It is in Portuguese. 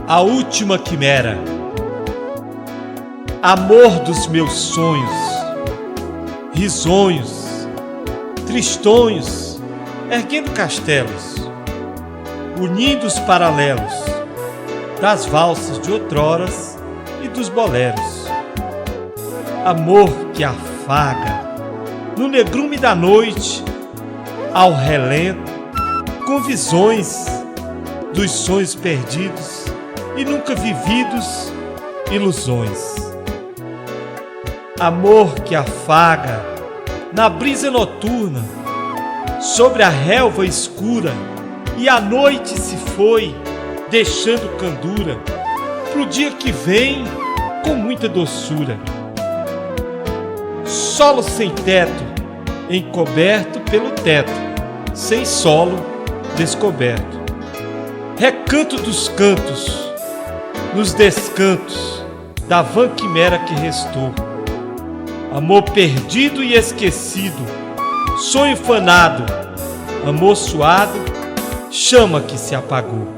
A última quimera. Amor dos meus sonhos, risonhos, tristonhos, erguendo castelos, unindo os paralelos das valsas de outroras e dos boleros. Amor que afaga no negrume da noite, ao relento, com visões dos sonhos perdidos e nunca vividos, ilusões. Amor que afaga na brisa noturna, sobre a relva escura, e a noite se foi, deixando candura pro dia que vem com muita doçura. Solo sem teto, encoberto pelo teto, sem solo, descoberto. Recanto dos cantos, nos descantos da vã quimera que restou. Amor perdido e esquecido, sonho fanado, amor suado, chama que se apagou.